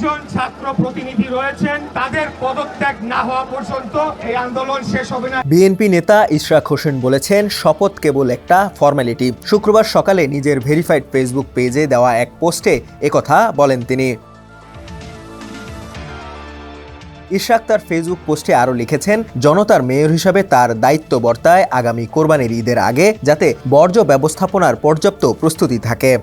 জন ছাত্র প্রতিনিধি রয়েছেন, তাদের পদত্যাগ না হওয়া পর্যন্ত এই আন্দোলন শেষ হবে না। বিএনপি নেতা ইশরাক হোসেন বলেছেন, শপথ কেবল একটা ফর্মালিটি। শুক্রবার সকালে নিজের ভেরিফাইড ফেসবুক পেজে দেওয়া এক পোস্টে একথা বলেন তিনি। ইশরাক তার ফেসবুক পোস্টে আরও লিখেছেন, জনতার মেয়র হিসাবে তার দায়িত্ব বর্তায় আগামী কোরবানির ঈদের আগে যাতে বর্জ্য ব্যবস্থাপনার পর্যাপ্ত প্রস্তুতি থাকে।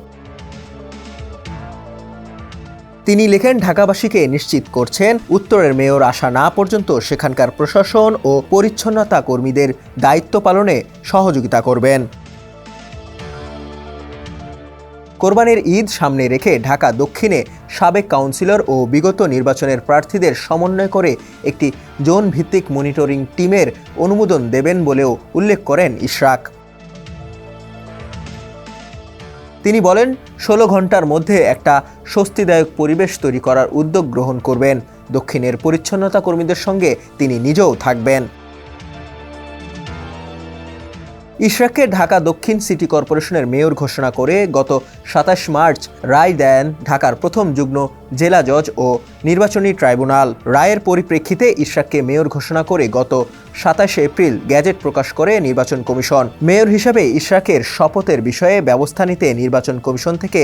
তিনি লেখেন, ঢাকাবাসীকে নিশ্চিত করছেন উত্তরের মেয়র আসা না পর্যন্ত সেখানকার প্রশাসন ও পরিচ্ছন্নতা কর্মীদের দায়িত্ব পালনে সহযোগিতা করবেন। কোরবানির ঈদ সামনে রেখে ঢাকা দক্ষিণে সাবেক কাউন্সিলর ও বিগত নির্বাচনের প্রার্থীদের সমন্বয় করে একটি জোন ভিত্তিক মনিটরিং টিমের অনুমোদন দেবেন বলেও উল্লেখ করেন ইশরাক। তিনি বলেন, 16 ঘন্টার মধ্যে একটা স্বস্তিদায়ক পরিবেশ তৈরি করার উদ্যোগ গ্রহণ করবেন। দক্ষিণের পরিচ্ছন্নতা কর্মীদের সঙ্গে তিনি নিজেও থাকবেন। ইশরাককে ঢাকা দক্ষিণ সিটি কর্পোরেশনের মেয়র ঘোষণা করে গত 27 মার্চ রায় দেন ঢাকার প্রথম যুগ্ম জেলা জজ ও নির্বাচনী ট্রাইব্যুনাল। রায়ের পরিপ্রেক্ষিতে ইশরাককে মেয়র ঘোষণা করে গত 27 এপ্রিল গ্যাজেট প্রকাশ করে নির্বাচন কমিশন। মেয়র হিসাবে ইশরাকের শপথের বিষয়ে ব্যবস্থা নিতে নির্বাচন কমিশন থেকে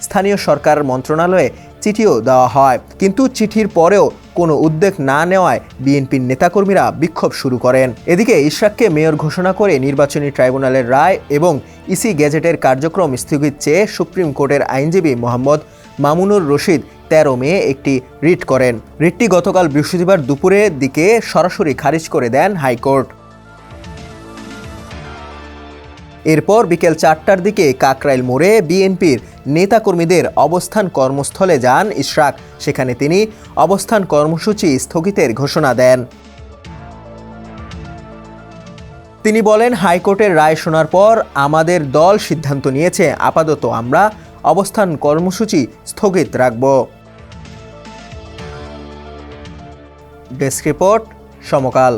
স্থানীয় সরকার মন্ত্রণালয়ে চিঠিও দেওয়া হয়, কিন্তু চিঠির পরেও কোনো উদ্যোগ না নেওয়ায় বিএনপির নেতাকর্মীরা বিক্ষোভ শুরু করেন। এদিকে ইশরাককে মেয়র ঘোষণা করে নির্বাচনী ট্রাইব্যুনালের রায় এবং ইসি গ্যাজেটের কার্যক্রম স্থগিত চেয়ে সুপ্রিম কোর্টের আইনজীবী মোহাম্মদ মামুনুর রশিদ 13 মে একটি রিট করেন। রিটটি গতকাল বৃহস্পতিবার দুপুরের দিকে সরাসরি খারিজ করে দেন হাইকোর্ট। এরপর বিকেল 4টার দিকে কাকরাইল মোড়ে বিএনপির নেতাকর্মীদের অবস্থান কর্মস্থলে যান ইশরাক। সেখানে তিনি অবস্থান কর্মসূচি স্থগিতের ঘোষণা দেন। তিনি বলেন, হাইকোর্টের রায় শোনার পর আমাদের দল সিদ্ধান্ত নিয়েছে আপাতত আমরা অবস্থান কর্মসূচি স্থগিত রাখব। ডেস্ক রিপোর্ট, সমকাল।